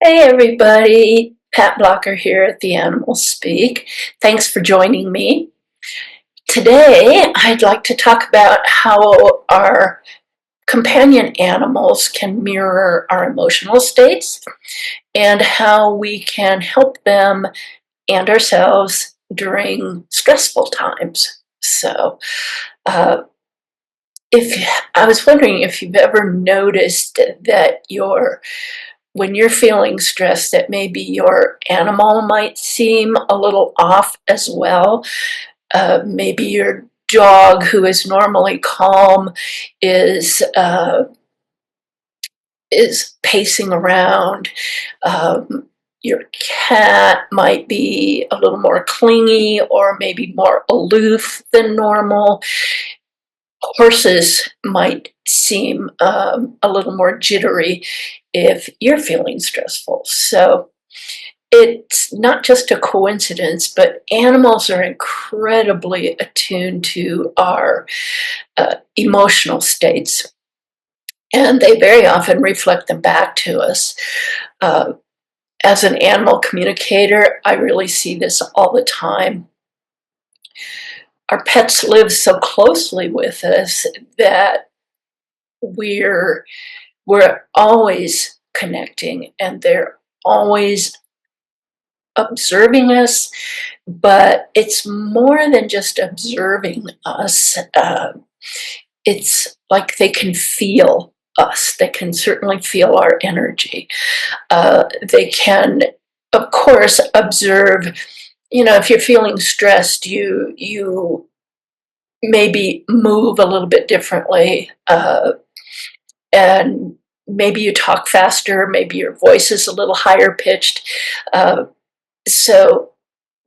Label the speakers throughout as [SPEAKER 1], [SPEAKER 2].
[SPEAKER 1] Hey everybody, Pat Blocker here at the Animal Speak. Thanks for joining me. Today I'd like to talk about how our companion animals can mirror our emotional states and how we can help them and ourselves during stressful times. Uh, if I was wondering if you've ever noticed that when you're feeling stressed, that maybe your animal might seem a little off as well. Maybe your dog, who is normally calm, is uh, is pacing around. Your cat might be a little more clingy or maybe more aloof than normal. Horses might seem a little more jittery if you're feeling stressful. So it's not just a coincidence, but animals are incredibly attuned to our emotional states, and they very often reflect them back to us. Uh, as an animal communicator, I really see this all the time. Our pets live so closely with us that we're always connecting, and they're always observing us, but it's more than just observing us. It's like they can feel us. They can certainly feel our energy. They can, of course, observe. You know, if you're feeling stressed, you maybe move a little bit differently, and maybe you talk faster. Maybe your voice is a little higher pitched. Uh, so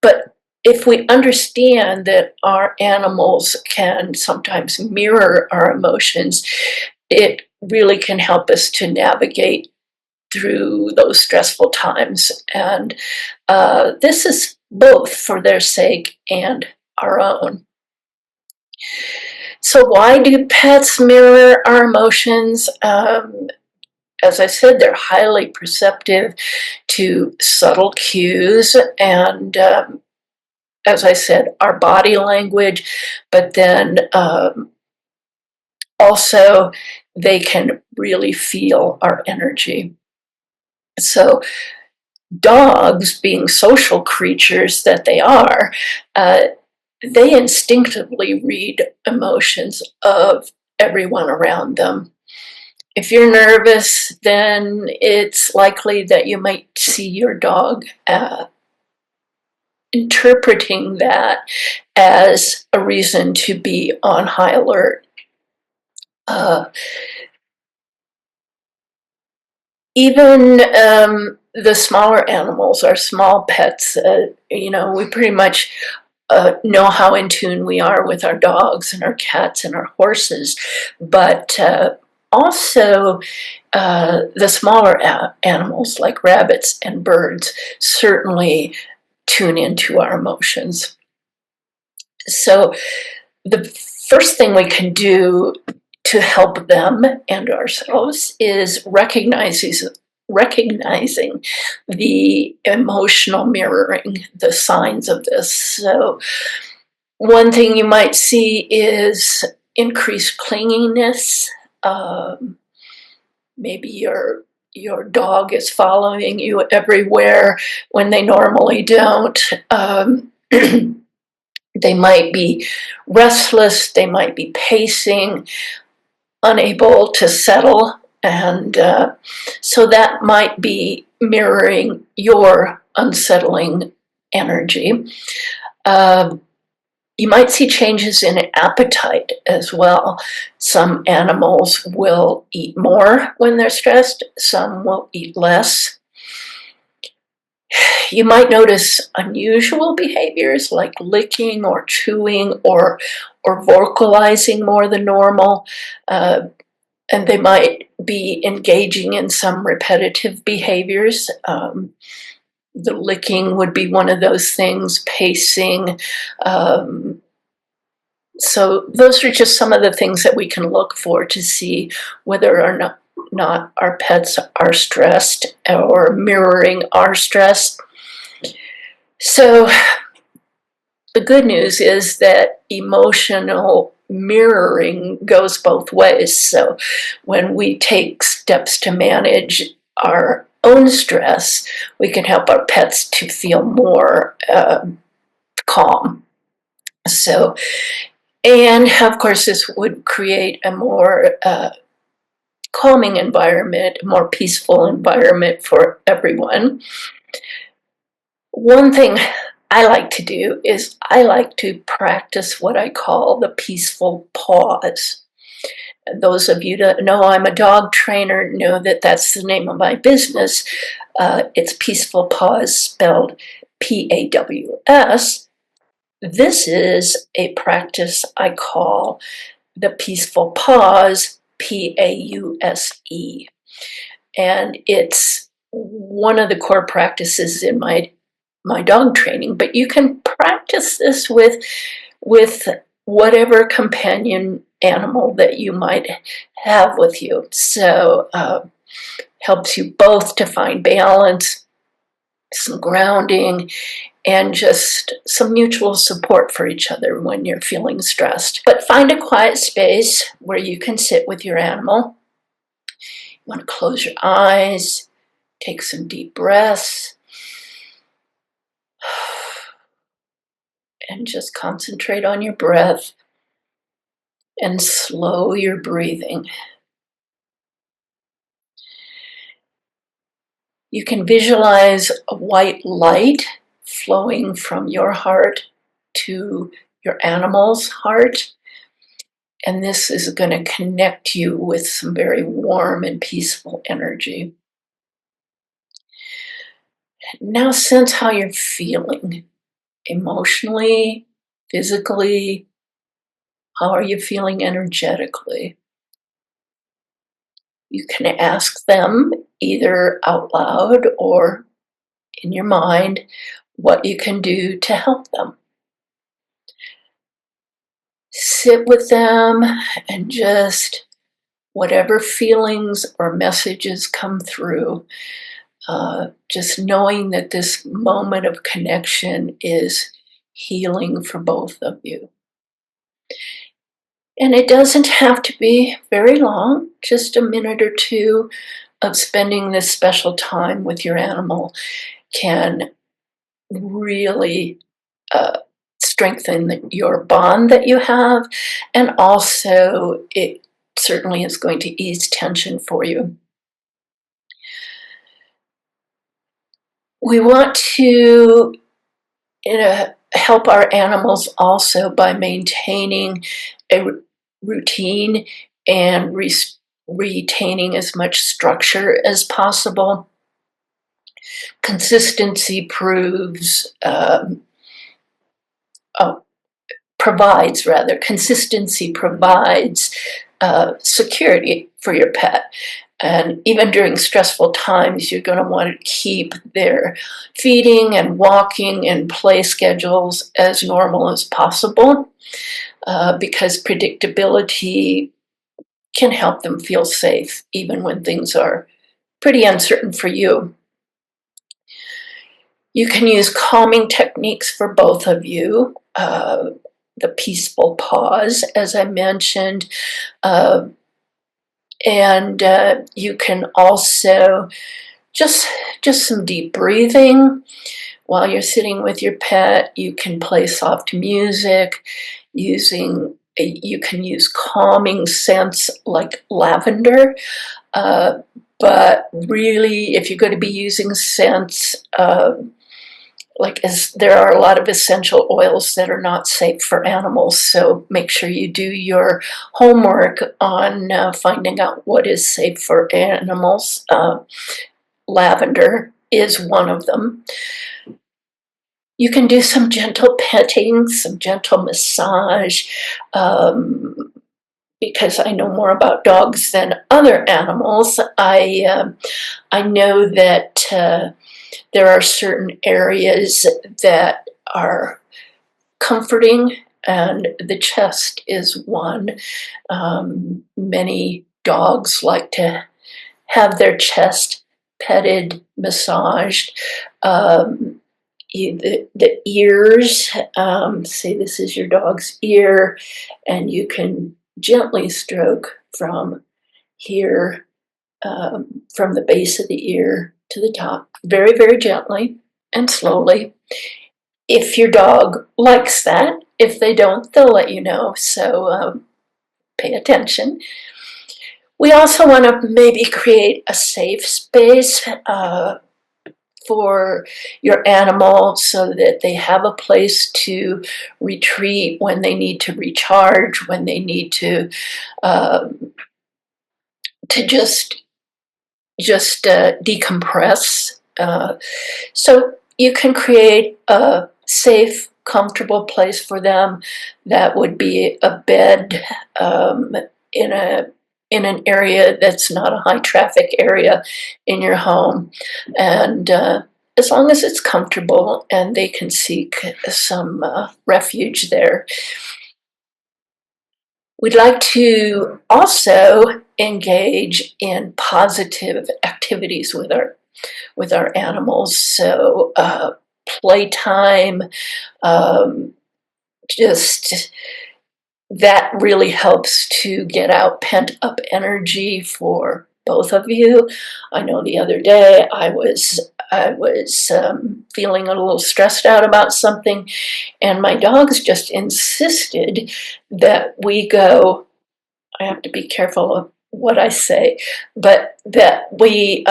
[SPEAKER 1] But if we understand that our animals can sometimes mirror our emotions, it really can help us to navigate through those stressful times. And this is both for their sake and our own. So, why do pets mirror our emotions? As I said, they're highly perceptive to subtle cues, and as I said, our body language, but then also they can really feel our energy. So, dogs, being social creatures that they are, uh, they instinctively read emotions of everyone around them. If you're nervous, then it's likely that you might see your dog interpreting that as a reason to be on high alert. Uh, Even the smaller animals, our small pets, we pretty much know how in tune we are with our dogs and our cats and our horses, but also the smaller animals like rabbits and birds certainly tune into our emotions. So the first thing we can do to help them and ourselves is recognizing the emotional mirroring, the signs of this. So one thing you might see is increased clinginess. Um, Maybe your dog is following you everywhere when they normally don't. They might be restless, they might be pacing, unable to settle, and so that might be mirroring your unsettling energy. Uh, you might see changes in appetite as well. Some animals will eat more when they're stressed, some will eat less. You might notice unusual behaviors like licking or chewing or vocalizing more than normal. And they might be engaging in some repetitive behaviors. The licking would be one of those things, pacing. Um, so those are just some of the things that we can look for to see whether or not our pets are stressed or mirroring our stress. So the good news is that emotional mirroring goes both ways. So when we take steps to manage our own stress, we can help our pets to feel more calm. So, and of course, this would create a more calming environment, a more peaceful environment for everyone. One thing I like to do is I like to practice what I call the peaceful pause. Those of you that know I'm a dog trainer know that that's the name of my business. It's Peaceful Pause, spelled P-A-W-S. This is a practice I call the peaceful pause, P-A-U-S-E. And it's one of the core practices in my dog training, but you can practice this with whatever companion animal that you might have with you. So helps you both to find balance, some grounding, and just some mutual support for each other when you're feeling stressed. But find a quiet space where you can sit with your animal. You want to close your eyes, take some deep breaths, and just concentrate on your breath and slow your breathing. You can visualize a white light flowing from your heart to your animal's heart. And this is going to connect you with some very warm and peaceful energy. Now sense how you're feeling emotionally, physically. How are you feeling energetically? You can ask them either out loud or in your mind what you can do to help them. Sit with them and just whatever feelings or messages come through, just knowing that this moment of connection is healing for both of you. And it doesn't have to be very long, just a minute or two of spending this special time with your animal can really strengthen your bond that you have, and also it certainly is going to ease tension for you. We want to help our animals also by maintaining a routine and retaining as much structure as possible. Consistency consistency provides security for your pet. And even during stressful times, you're going to want to keep their feeding and walking and play schedules as normal as possible, because predictability can help them feel safe, even when things are pretty uncertain for you. You can use calming techniques for both of you. The peaceful pause, as I mentioned, and you can also just some deep breathing while you're sitting with your pet. You can play soft music. You can use calming scents like lavender. But really, if you're going to be using scents, there are a lot of essential oils that are not safe for animals, so make sure you do your homework on finding out what is safe for animals. Lavender is one of them. You can do some gentle petting, some gentle massage, because I know more about dogs than other animals. I know that there are certain areas that are comforting, and the chest is one. Many dogs like to have their chest petted, massaged. The ears, say this is your dog's ear, and you can gently stroke from here, from the base of the ear to the top, very, very gently and slowly. If your dog likes that, if they don't, they'll let you know, so pay attention. We also want to maybe create a safe space for your animal so that they have a place to retreat when they need to recharge, when they need um, to just decompress. So you can create a safe, comfortable place for them. That would be a bed in a in an area that's not a high traffic area in your home, and as long as it's comfortable and they can seek some refuge there. We'd like to also engage in positive activities with our animals. So playtime, um, just that really helps to get out pent up energy for both of you. I know the other day I was feeling a little stressed out about something, and my dogs just insisted that we go. I have to be careful of what I say, but that we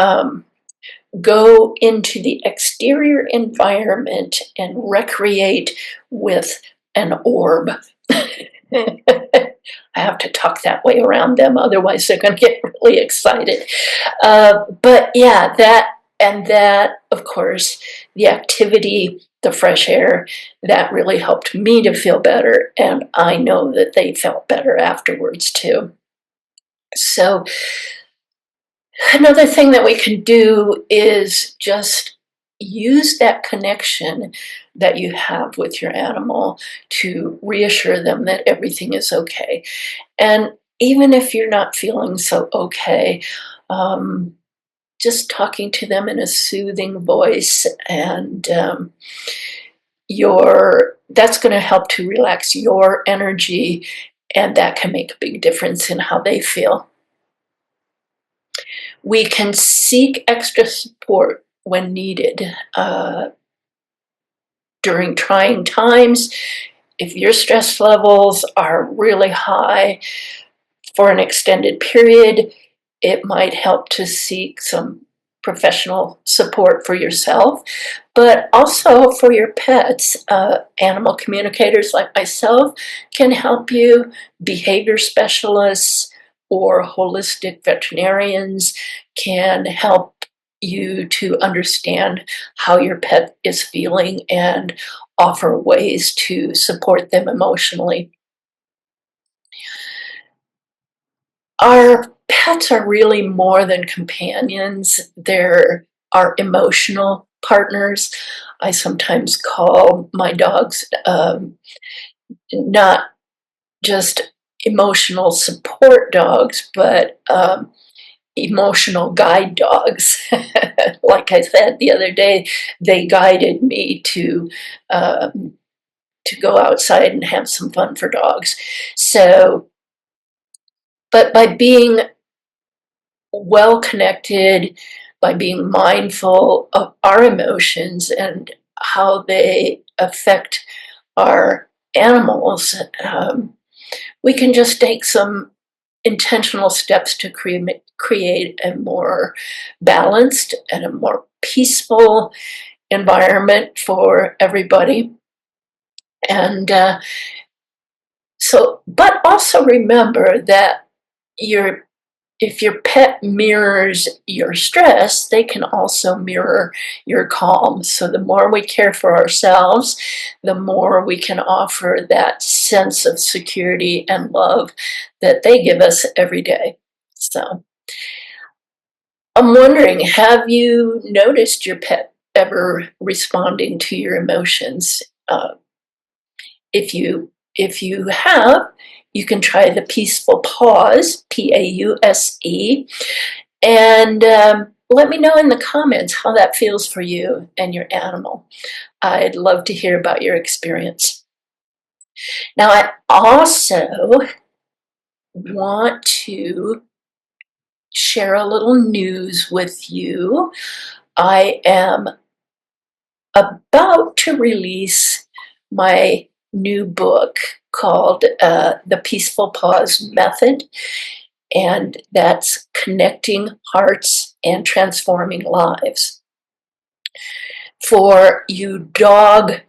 [SPEAKER 1] go into the exterior environment and recreate with an orb. I have to talk that way around them, otherwise they're going to get really excited. But yeah, that, of course, the activity, the fresh air, that really helped me to feel better, and I know that they felt better afterwards too. So another thing that we can do is just use that connection that you have with your animal to reassure them that everything is okay. And even if you're not feeling so okay, um, just talking to them in a soothing voice, and that's going to help to relax your energy, and that can make a big difference in how they feel. We can seek extra support when needed during trying times. If your stress levels are really high for an extended period, it might help to seek some professional support for yourself, but also for your pets. Animal communicators like myself can help you, behavior specialists or holistic veterinarians can help you to understand how your pet is feeling and offer ways to support them emotionally. Our pets are really more than companions. They're our emotional partners. I sometimes call my dogs not just emotional support dogs, but emotional guide dogs. Like I said the other day, they guided me to go outside and have some fun for dogs. So, but by being well connected, by being mindful of our emotions and how they affect our animals, we can just take some intentional steps to create a more balanced and a more peaceful environment for everybody. And but also remember that your if your pet mirrors your stress, they can also mirror your calm. So the more we care for ourselves, the more we can offer that sense of security and love that they give us every day. So I'm wondering, have you noticed your pet ever responding to your emotions? If you have, you can try the peaceful pause, Pause, And let me know in the comments how that feels for you and your animal. I'd love to hear about your experience. Now, I also want to share a little news with you. I am about to release my new book called The Peaceful Pause Method, and that's Connecting Hearts and Transforming Lives. For you dog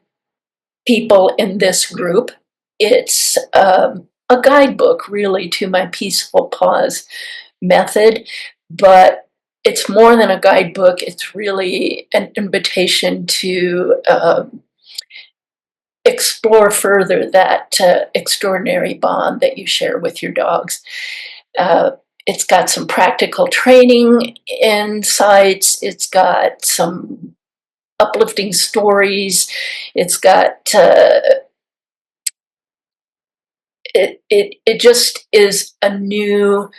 [SPEAKER 1] people in this group, it's a guidebook really to my peaceful pause method, but it's more than a guidebook. It's really an invitation to explore further that extraordinary bond that you share with your dogs. Uh, it's got some practical training insights. It's got some uplifting stories. It's got it just is a new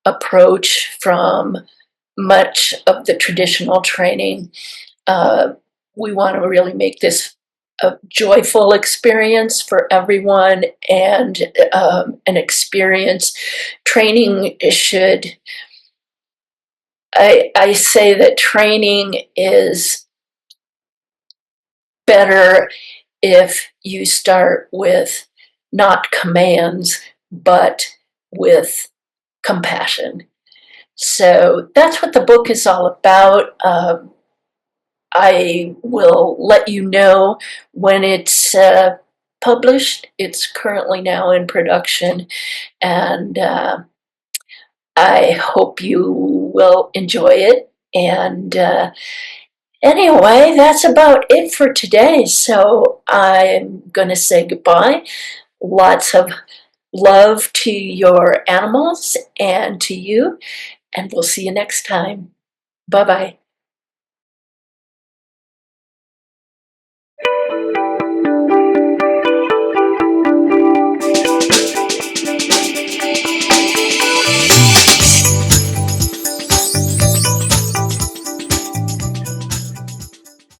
[SPEAKER 1] approach from much of the traditional training. Uh, we want to really make this a joyful experience for everyone, and an experience. Training should, I say that training is better if you start with not commands, but with compassion. So that's what the book is all about. I will let you know when it's published. It's currently now in production, and I hope you will enjoy it. And anyway, that's about it for today. So I'm going to say goodbye. Lots of love to your animals and to you, and we'll see you next time. Bye bye.